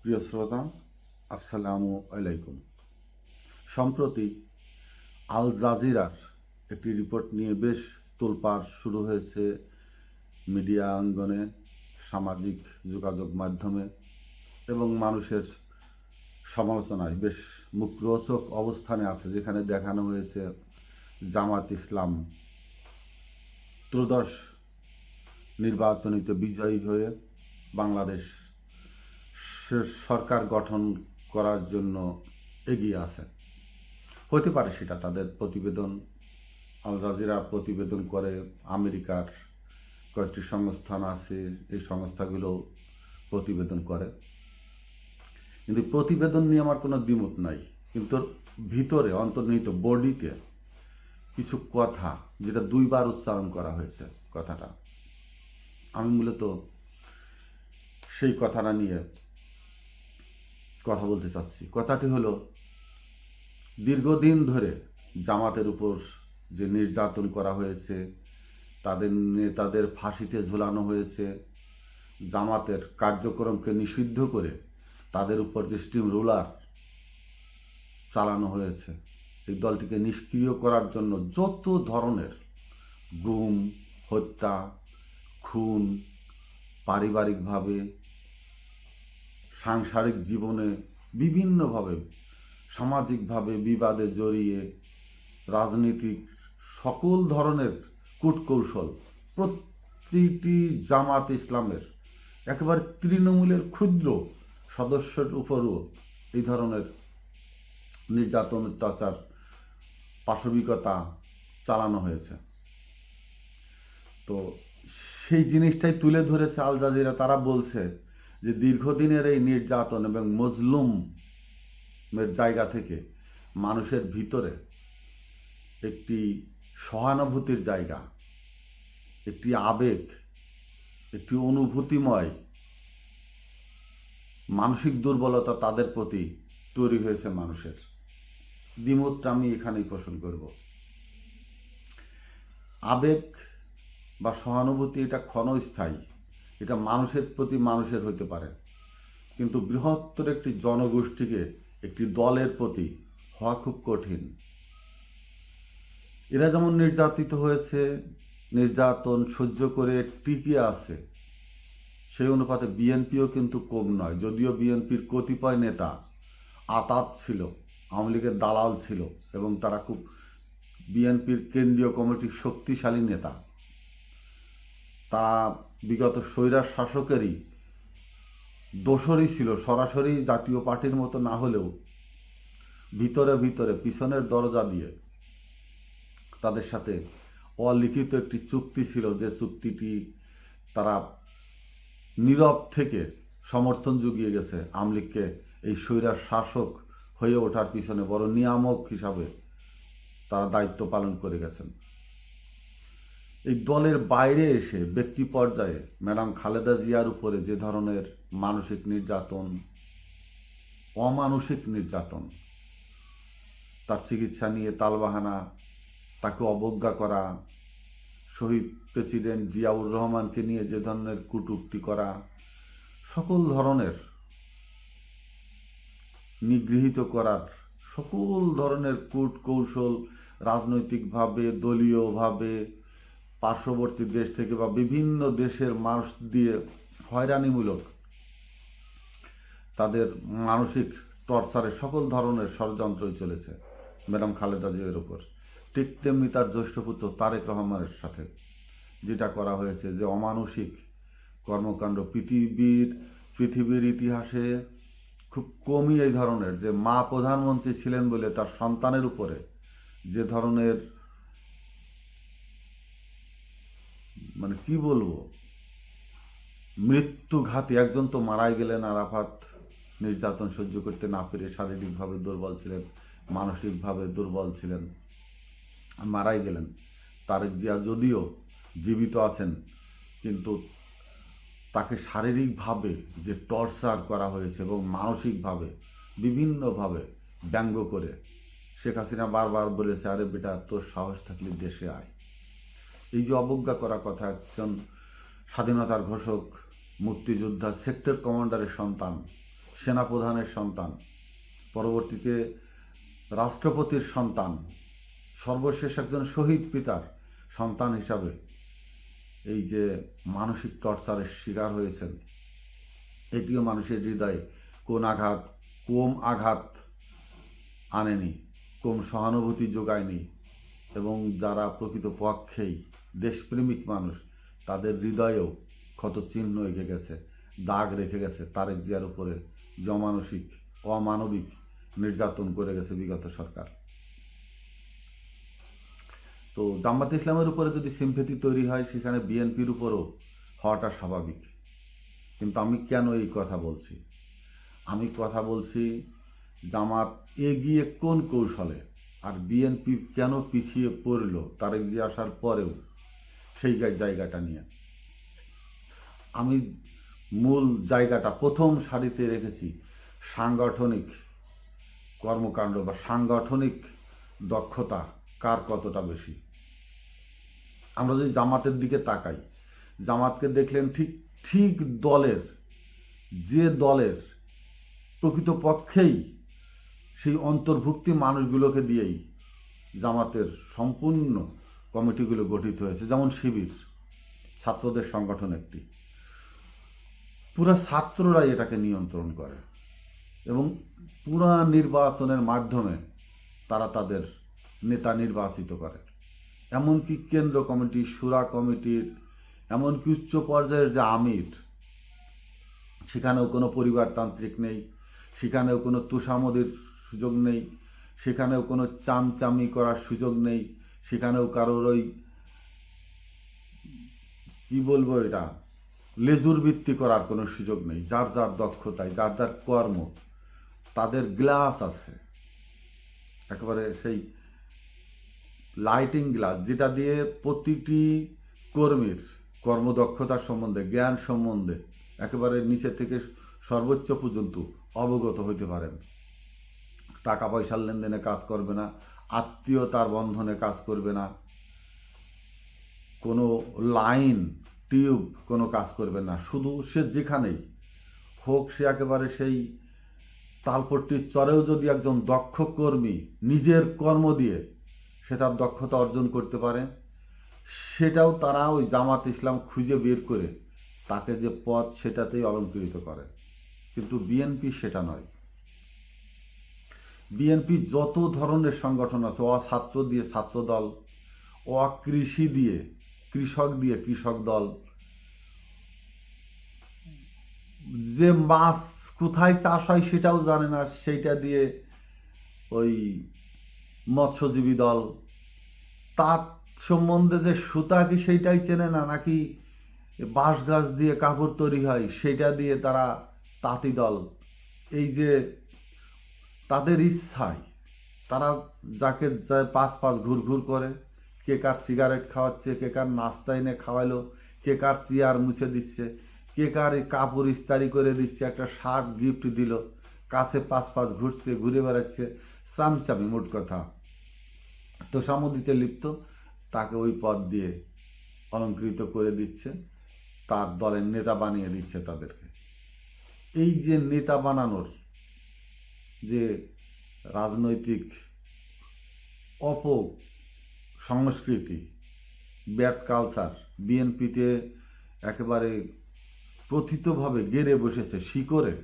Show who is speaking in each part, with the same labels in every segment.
Speaker 1: প্রিয় শ্রোতা, আসসালামু আলাইকুম। সম্প্রতি আল জাজিরার একটি রিপোর্ট নিয়ে বেশ তোলপাড় শুরু হয়েছে মিডিয়া অঙ্গনে, সামাজিক যোগাযোগ মাধ্যমে এবং মানুষের সমালোচনায় বেশ মুখরোচক অবস্থানে আছে, যেখানে দেখানো হয়েছে জামাত ইসলাম ত্রয়োদশ নির্বাচনীতে বিজয়ী হয়ে বাংলাদেশ সরকার গঠন করার জন্য এগিয়ে আছে। হতে পারে সেটা তাদের প্রতিবেদন, আল জাজিরা প্রতিবেদন করে, আমেরিকার কয়েকটি সংস্থান আছে, এই সংস্থাগুলো প্রতিবেদন করে। কিন্তু প্রতিবেদন নিয়ে আমার কোনো দ্বিমত নাই, কিন্তু ভিতরে অন্তর্নিহিত বডিতে কিছু কথা, যেটা দুইবার উচ্চারণ করা হয়েছে কথাটা, আমি মূলত সেই কথাটা নিয়ে কথা বলতে চাচ্ছি। কথাটি হলো, দীর্ঘদিন ধরে জামাতের উপর যে নির্যাতন করা হয়েছে, তাদের নেতাদের ফাঁসিতে ঝোলানো হয়েছে, জামাতের কার্যক্রমকে নিষিদ্ধ করে তাদের উপর যে স্টিম রোলার চালানো হয়েছে, এই দলটিকে নিষ্ক্রিয় করার জন্য যত ধরনের গুম, হত্যা, খুন, পারিবারিকভাবে, সাংসারিক জীবনে বিভিন্নভাবে, সামাজিকভাবে বিবাদে জড়িয়ে, রাজনীতিক সকল ধরনের কূটকৌশল প্রতিটি জামাত ইসলামের একেবারে তৃণমূলের ক্ষুদ্র সদস্যের উপরও এই ধরনের নির্যাতন, অত্যাচার, পাশবিকতা চালানো হয়েছে। তো সেই জিনিসটাই তুলে ধরেছে আল জাজিরা। তারা বলছে যে দীর্ঘদিনের এই নির্যাতন এবং মজলুমের জায়গা থেকে মানুষের ভিতরে একটি সহানুভূতির জায়গা, একটি আবেগ, একটি অনুভূতিময় মানসিক দুর্বলতা তাদের প্রতি তৈরি হয়েছে মানুষের। দ্বিমতটা আমি এখানেই পোষণ করব। আবেগ বা সহানুভূতি এটা ক্ষণস্থায়ী, এটা মানুষের প্রতি মানুষের হতে পারে, কিন্তু বৃহত্তর একটি জনগোষ্ঠীকে, একটি দলের প্রতি হওয়া খুব কঠিন। এরা যেমন নির্যাতিত হয়েছে, নির্যাতন সহ্য করে টিকে আছে, সেই অনুপাতে বিএনপিও কিন্তু কম নয়। যদিও বিএনপির কতিপয় নেতা আতাত ছিল, আওয়ামী লীগের দালাল ছিল, এবং তারা খুব বিএনপির কেন্দ্রীয় কমিটির শক্তিশালী নেতা, তারা বিগত স্বৈরার শাসকেরই দোসরই ছিল, সরাসরি জাতীয় পার্টির মতো না হলেও ভিতরে ভিতরে পিছনের দরজা দিয়ে তাদের সাথে অলিখিত একটি চুক্তি ছিল, যে চুক্তিটি তারা নীরব থেকে সমর্থন জুগিয়ে গেছে আওয়ামী লীগকে এই স্বৈরার শাসক হয়ে ওঠার পিছনে বড় নিয়ামক হিসাবে তারা দায়িত্ব পালন করে গেছেন। এই দলের বাইরে এসে ব্যক্তি পর্যায়ে ম্যাডাম খালেদা জিয়ার উপরে যে ধরনের মানসিক নির্যাতন, অমানসিক নির্যাতন, তার চিকিৎসা নিয়ে তালবাহানা, তাকে অবজ্ঞা করা, শহীদ প্রেসিডেন্ট জিয়াউর রহমানকে নিয়ে যে ধরনের কটূক্তি করা, সকল ধরনের নিগৃহীত করার সকল ধরনের কূট কৌশল, রাজনৈতিকভাবে, দলীয়ভাবে, পার্শ্ববর্তী দেশ থেকে বা বিভিন্ন দেশের মানুষ দিয়ে হয়রানিমূলক তাদের মানসিক টর্চারের সকল ধরনের ষড়যন্ত্রই চলেছে ম্যাডাম খালেদা জিয়ার উপর। ঠিক তেমনি তার জ্যেষ্ঠপুত্র তারেক রহমানের সাথে যেটা করা হয়েছে, যে অমানসিক কর্মকাণ্ড, পৃথিবীর ইতিহাসে খুব কমই এই ধরনের, যে মা প্রধানমন্ত্রী ছিলেন বলে তার সন্তানের উপরে যে ধরনের, মানে কি বলবো, মৃত্যুঘাতী, একজন তো মারাই গেলেন, আরাফাত নির্যাতন সহ্য করতে না পেরে শারীরিকভাবে দুর্বল ছিলেন, মানসিকভাবে দুর্বল ছিলেন, মারাই গেলেন। তারেক জিয়া যদিও জীবিত আছেন, কিন্তু তাকে শারীরিকভাবে যে টর্চার করা হয়েছে এবং মানসিকভাবে বিভিন্নভাবে ব্যঙ্গ করে, শেখ হাসিনা বারবার বলেছে, আরে বেটা, তোর সাহস থাকলে দেশে আয়। এই যে অবজ্ঞা করা কথা, একজন স্বাধীনতার ঘোষক, মুক্তিযোদ্ধা, সেক্টর কমান্ডারের সন্তান, সেনাপ্রধানের সন্তান, পরবর্তীতে রাষ্ট্রপতির সন্তান, সর্বশেষ একজন শহীদ পিতার সন্তান হিসাবে এই যে মানসিক টর্চারের শিকার হয়েছেন, এটিও মানুষের হৃদয়ে কম আঘাত আনেনি, কম সহানুভূতি যোগায়নি, এবং যারা প্রকৃতপক্ষেই দেশপ্রেমিক মানুষ তাদের হৃদয়েও ক্ষতচিহ্ন এঁকে গেছে, দাগ রেখে গেছে তারেক জিয়ার উপরে যে অমানবিক নির্যাতন করে গেছে বিগত সরকার। তো জামায়াতে ইসলামের উপরে যদি সিম্পেথি তৈরি হয়, সেখানে বিএনপির উপরও হওয়াটা স্বাভাবিক। কিন্তু আমি কেন এই কথা বলছি? আমি কথা বলছি জামাত এগিয়ে কোন কৌশলে, আর বিএনপি কেন পিছিয়ে পড়ল তারেক জিয়া আসার পরেও, সেই জায়গাটা নিয়ে আমি মূল জায়গাটা প্রথম সারিতে রেখেছি সাংগঠনিক কর্মকাণ্ড বা সাংগঠনিক দক্ষতা কার কতটা বেশি। আমরা যদি জামাতের দিকে তাকাই, জামাতকে দেখলেন ঠিক দলের প্রকৃতপক্ষেই সেই অন্তর্ভুক্তি মানুষগুলোকে দিয়েই জামাতের সম্পূর্ণ কমিটিগুলো গঠিত হয়েছে। যেমন শিবির, ছাত্রদের সংগঠন একটি, পুরো ছাত্ররাই এটাকে নিয়ন্ত্রণ করে এবং পুরা নির্বাচনের মাধ্যমে তারা তাদের নেতা নির্বাচিত করে। এমনকি কেন্দ্র কমিটি, শুরা কমিটির, এমনকি উচ্চ পর্যায়ের যে আমির, সেখানেও কোনো পরিবারতান্ত্রিক নেই, সেখানেও কোনো তোষামদির সুযোগ নেই, সেখানেও কোনো চামচামি করার সুযোগ নেই, সেখানেও কারোর ওই কী বলবো এটা লেজুর ভিত্তি করার কোনো সুযোগ নেই। যার যার দক্ষতায়, যার যার কর্ম, তাদের গ্লাস আছে, একেবারে সেই লাইটিং গ্লাস, যেটা দিয়ে প্রতিটি কর্মীর কর্মদক্ষতা সম্বন্ধে, জ্ঞান সম্বন্ধে একেবারে নিচে থেকে সর্বোচ্চ পর্যন্ত অবগত হইতে পারেন। টাকা পয়সার লেনদেনে কাজ করবে না, আত্মীয়তার বন্ধনে কাজ করবে না, কোনো লাইন টিউব কোনো কাজ করবে না। শুধু সে যেখানেই হোক, সে একেবারে সেই তালপট্টির চরেও যদি একজন দক্ষ কর্মী নিজের কর্ম দিয়ে সে তার দক্ষতা অর্জন করতে পারে, সেটাও তারা ওই জামাত ইসলাম খুঁজে বের করে তাকে যে পথ সেটাতেই অলঙ্কৃত করে। কিন্তু বিএনপি সেটা নয়। বিএনপি যত ধরনের সংগঠন আছে, ছাত্র দিয়ে ছাত্র দল, কৃষি দিয়ে কৃষক দিয়ে কৃষক দল, যে মাছ কোথায় চাষ হয় সেটাও জানে না, সেইটা দিয়ে ওই মৎস্যজীবী দল, তার সম্বন্ধে যে সুতা কি সেইটাই চেনে না, নাকি বাঁশ গাছ দিয়ে কাপড় তৈরি হয় সেটা দিয়ে তারা তাঁতি দল। এই যে তাদের ইচ্ছায় তারা যাকে পাঁচ ঘুর করে, কে কার সিগারেট খাওয়াচ্ছে, কে কার নাস্তা এনে খাওয়াইলো, কে কার চেয়ার মুছে দিচ্ছে, কে কার কাপড় ইস্তারি করে দিচ্ছে, একটা শার্ট গিফট দিল, কাছে পাঁচ ঘুরছে, ঘুরে বেড়াচ্ছে, চামচামি, মোট কথা তোষামদিতে লিপ্ত, তাকে ওই পদ দিয়ে অলঙ্কৃত করে দিচ্ছে, তার দলের নেতা বানিয়ে দিচ্ছে তাদেরকে। এই যে নেতা বানানোর যে রাজনৈতিক সংস্কৃতি, ব্যাড কালচার বিএনপিতে একেবারে প্রথিতভাবে গেড়ে বসেছে, শিকড়ে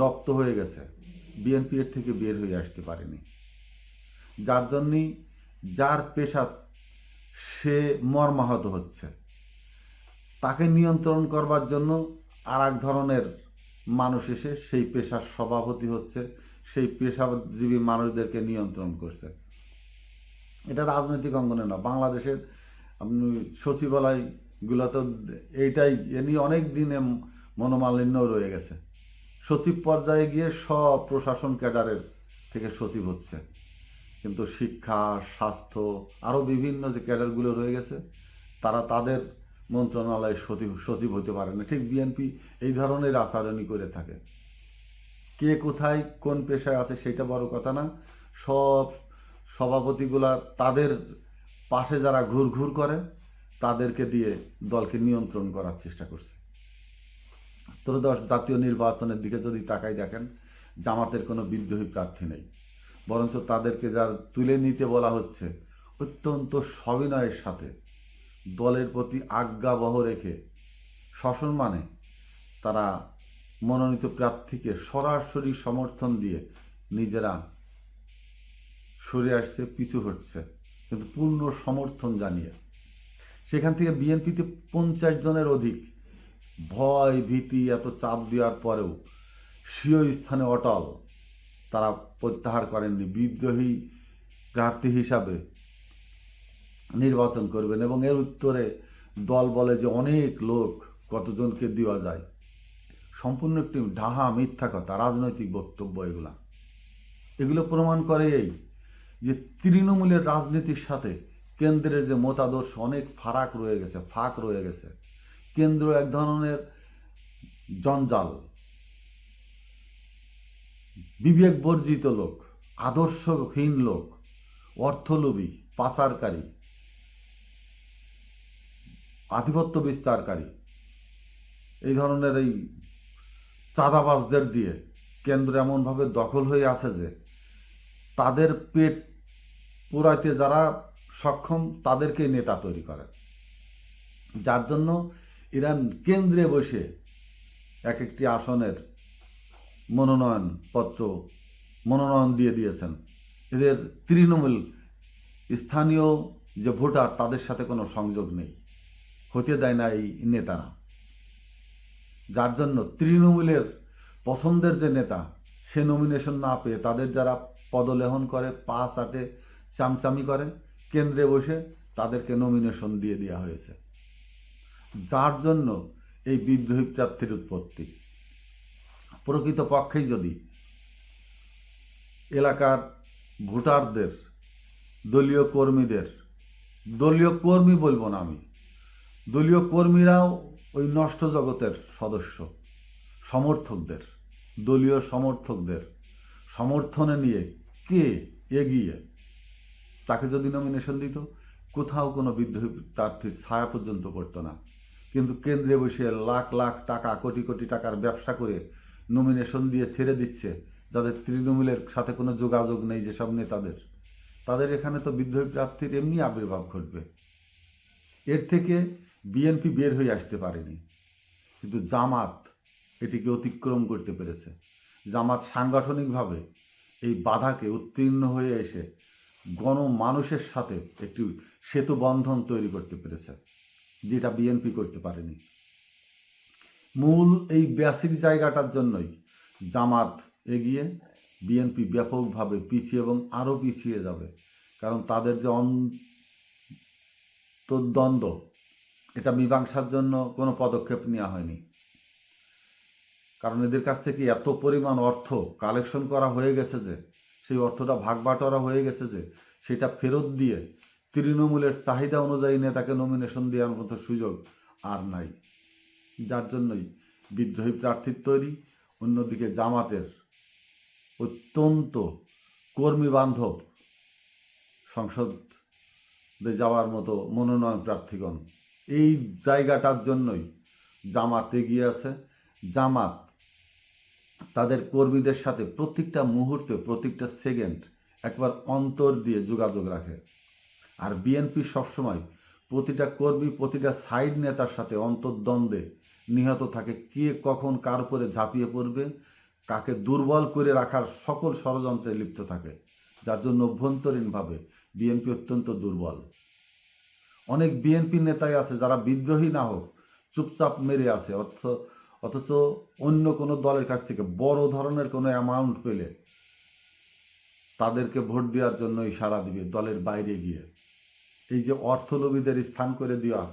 Speaker 1: রপ্ত হয়ে গেছে। বিএনপি এর থেকে বের হয়ে আসতে পারেনি, যার জন্যই যার পেশা সে মর্মাহত হচ্ছে। তাকে নিয়ন্ত্রণ করবার জন্য আর এক ধরনের মানুষ এসে সেই পেশার সভাপতি হচ্ছে, সেই পেশাজীবী মানুষদেরকে নিয়ন্ত্রণ করছে। এটা রাজনৈতিক অঙ্গনে না, বাংলাদেশের আপনি সচিবালয়গুলো তো এইটাই, এ নিয়ে অনেক দিনে মনোমালিন্য রয়ে গেছে। সচিব পর্যায়ে গিয়ে সব প্রশাসন ক্যাডারের থেকে সচিব হচ্ছে, কিন্তু শিক্ষা, স্বাস্থ্য, আরও বিভিন্ন যে ক্যাডারগুলো রয়ে গেছে, তারা তাদের মন্ত্রণালয়ের সচিব হতে পারে না। ঠিক বিএনপি এই ধরনের আচরণই করে থাকে। কে কোথায় কোন পেশায় আছে সেটা বড় কথা না, সব সভাপতিগুলা তাদের পাশে যারা ঘুর করে তাদেরকে দিয়ে দলকে নিয়ন্ত্রণ করার চেষ্টা করছে। ত্রয়োদশ জাতীয় নির্বাচনের দিকে যদি তাকাই দেখেন, জামাতের কোনো বিদ্রোহী প্রার্থী নেই, বরঞ্চ তাদেরকে যার তুলে নিতে বলা হচ্ছে অত্যন্ত সবিনয়ের সাথে দলের প্রতি আজ্ঞাবহ রেখে সসম্মানে তারা মনোনীত প্রার্থীকে সরাসরি সমর্থন দিয়ে নিজেরা সরে আসছে, পিছু হটছে, কিন্তু পূর্ণ সমর্থন জানিয়ে। সেখান থেকে বিএনপিতে 50 জনের অধিক ভয় ভীতি এত চাপ দেওয়ার পরেও স্বীয় স্থানে অটল, তারা প্রত্যাহার করেননি, বিদ্রোহী প্রার্থী হিসাবে নির্বাচন করবেন। এবং এর উত্তরে দল বলে যে অনেক লোক, কতজনকে দেওয়া যায়, সম্পূর্ণ একটি ঢাহা মিথ্যা কথা, রাজনৈতিক বক্তব্য। এগুলো প্রমাণ করে এই যে তৃণমূলের রাজনীতির সাথে কেন্দ্রের যে মতাদর্শ অনেক ফারাক রয়ে গেছে, ফাঁক রয়ে গেছে। কেন্দ্র এক ধরনের জঞ্জাল, বিবেক বর্জিত লোক, আদর্শহীন লোক, অর্থলোভী, পাচারকারী, আধিপত্য বিস্তারকারী, এই ধরনের এই চাঁদাবাজদের দিয়ে কেন্দ্র এমনভাবে দখল হয়ে আছে যে তাদের পেট পুরাইতে যারা সক্ষম তাদেরকে নেতা তৈরি করে, যার জন্য ইরান কেন্দ্রে বসে এক একটি আসনের মনোনয়ন দিয়ে দিয়েছেন। এদের তৃণমূল স্থানীয় যে ভোটার তাদের সাথে কোনো সংযোগ নেই, হতে দেয় না এই নেতারা, যার জন্য তৃণমূলের পছন্দের যে নেতা সে নমিনেশন না পেয়ে তাদের যারা পদলেহন করে, পা চাটে, চামচামি করে, কেন্দ্রে বসে তাদেরকে নমিনেশন দিয়ে দেওয়া হয়েছে, যার জন্য এই বিদ্রোহী প্রার্থীর উৎপত্তি। প্রকৃতপক্ষেই যদি এলাকার ভোটারদের, দলীয় কর্মী বলবো না আমি, দলীয় কর্মীরাও ওই নষ্ট জগতের সদস্য, দলীয় সমর্থকদের সমর্থনে নিয়ে কে এগিয়ে তাকে যদি নমিনেশন দিত, কোথাও কোনো বিদ্রোহী প্রার্থীর ছায়া পর্যন্ত করতো না। কিন্তু কেন্দ্রে বসে লাখ লাখ টাকা, কোটি কোটি টাকার ব্যবসা করে নমিনেশন দিয়ে ছেড়ে দিচ্ছে যাদের তৃণমূলের সাথে কোনো যোগাযোগ নেই, যেসব নেতাদের, তাদের এখানে তো বিদ্রোহী প্রার্থীর এমনি আবির্ভাব ঘটবে। এর থেকে বিএনপি বের হয়ে আসতে পারেনি, কিন্তু জামাত এটিকে অতিক্রম করতে পেরেছে। জামাত সাংগঠনিকভাবে এই বাধাকে উত্তীর্ণ হয়ে এসে গণমানুষের সাথে একটি সেতু বন্ধন তৈরি করতে পেরেছে, যেটা বিএনপি করতে পারেনি। মূল এই বেসিক জায়গাটার জন্যই জামাত এগিয়ে, বিএনপি ব্যাপকভাবে পিছিয়ে এবং আরও পিছিয়ে যাবে। কারণ তাদের যে অন্তর্দ্বন্দ্ব, এটা মীমাংসার জন্য কোনো পদক্ষেপ নেওয়া হয়নি। কারণ এদের কাছ থেকে এত পরিমাণ অর্থ কালেকশন করা হয়ে গেছে যে, সেই অর্থটা ভাগবাটোয়ারা হয়ে গেছে যে, সেটা ফেরত দিয়ে তৃণমূলের চাহিদা অনুযায়ী নেতাকে নমিনেশন দেওয়ার মতো সুযোগ আর নাই। যার জন্যই বিদ্রোহী প্রার্থীর তৈরি। অন্যদিকে জামাতের অত্যন্ত কর্মী বান্ধব সংসদে যাওয়ার মতো মনোনয়ন প্রার্থীগণ, এই জায়গাটার জন্যই জামাত এগিয়ে আছে। জামাত তাদের কর্মীদের সাথে প্রত্যেকটা মুহূর্তে, প্রত্যেকটা সেকেন্ড একবার অন্তর দিয়ে যোগাযোগ রাখে। আর বিএনপি সবসময় প্রতিটা কর্মী, প্রতিটা সাইড নেতার সাথে অন্তর্দ্বন্দ্বে নিহত থাকে, কে কখন কার উপরে ঝাঁপিয়ে পড়বে, কাকে দুর্বল করে রাখার সকল ষড়যন্ত্রে লিপ্ত থাকে, যার জন্য অভ্যন্তরীণভাবে বিএনপি অত্যন্ত দুর্বল। অনেক বিএনপি নেতাই আছে যারা বিদ্রোহী না হোক চুপচাপ মেরে আছে, অথচ অন্য কোনো দলের কাছ থেকে বড় ধরনের কোনো অ্যামাউন্ট পেলে তাদেরকে ভোট দেওয়ার জন্য ইশারা দিবে দলের বাইরে গিয়ে। এই যে অর্থলোভীদের স্থান করে দেওয়া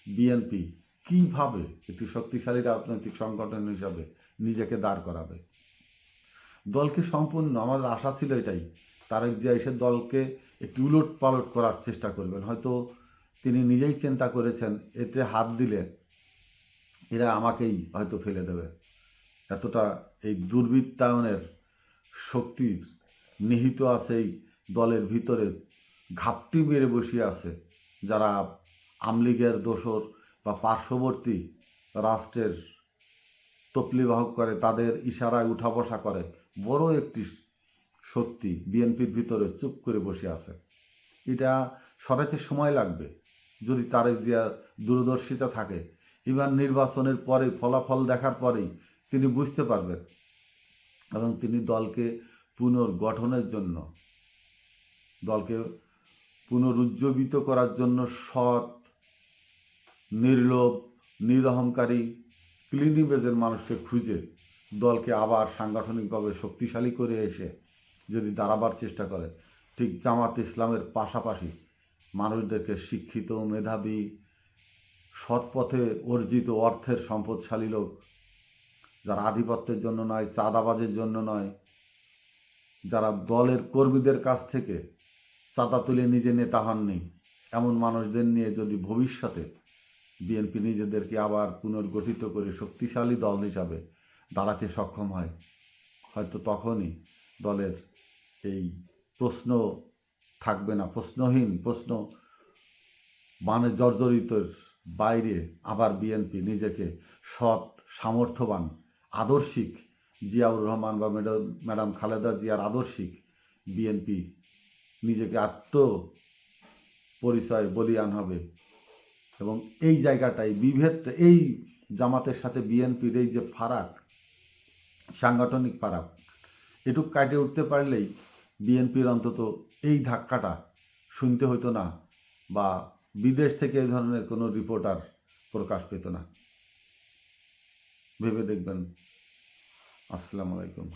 Speaker 1: বিএনপি কিভাবে একটি শক্তিশালী রাজনৈতিক সংগঠন হিসাবে নিজেকে দাঁড় করাবে? দলকে সম্পূর্ণ, আমাদের আশা ছিল এটাই, তারেক জিয়া এসে দলকে একটু উলট পালট করার চেষ্টা করবেন। হয়তো তিনি নিজেই চিন্তা করেছেন এতে হাত দিলে এরা আমাকেই হয়তো ফেলে দেবে, এতটা এই দুর্বৃত্তায়নের শক্তির নিহিত আছে এই দলের ভিতরে, ঘাপটি মেরে বসে আছে যারা আমলীগের দোসর বা পার্শ্ববর্তী রাষ্ট্রের তপলি বাহক করে, তাদের ইশারায় উঠা বসা করে, বড় একটি শক্তি বিএনপির ভিতরে চুপ করে বসে আছে। এটা সরাতে সময় লাগবে। যদি তারেক জিয়া দূরদর্শিতা থাকে, এবার নির্বাচনের পরে ফলাফল দেখার পরেই তিনি বুঝতে পারবেন এবং তিনি দলকে পুনর্গঠনের জন্য, দলকে পুনরুজ্জীবিত করার জন্য সৎ, নির্লোভ, নিরহংকারী, ক্লিন ইমেজের মানুষকে খুঁজে দলকে আবার সাংগঠনিকভাবে শক্তিশালী করে এসে যদি দাঁড়াবার চেষ্টা করে, ঠিক জামাত ইসলামের পাশাপাশি মানুষদেরকে শিক্ষিত, মেধাবী, সৎ পথে অর্জিত অর্থের সম্পদশালী লোক, যারা আধিপত্যের জন্য নয়, চাঁদাবাজের জন্য নয়, যারা দলের কর্মীদের কাছ থেকে চাঁদা তুলে নিজে নেতা হননি, এমন মানুষদের নিয়ে যদি ভবিষ্যতে বিএনপি নিজেদেরকে আবার পুনর্গঠিত করে শক্তিশালী দল হিসাবে দাঁড়াতে সক্ষম হয়, হয়তো তখনই দলের এই প্রশ্ন থাকবে না, প্রশ্ন মানে জর্জরিতের বাইরে আবার বিএনপি নিজেকে সৎ, সামর্থ্যবান, আদর্শিক, জিয়াউর রহমান বা ম্যাডাম খালেদা জিয়ার আদর্শিক বিএনপি নিজেকে আত্মপরিচয় বলিয়ান হবে। এবং এই জায়গাটাই বিভেদটা, এই জামাতের সাথে বিএনপির এই যে ফারাক, সাংগঠনিক ফারাক, এটুক কাটিয়ে উঠতে পারলেই বিএনপির অন্তত এই ধাক্কাটা শুনতে হতো না, বা বিদেশ থেকে এই ধরনের কোনো রিপোর্টার প্রকাশ পেত না। ভেবে দেখবেন। আসসালামু আলাইকুম।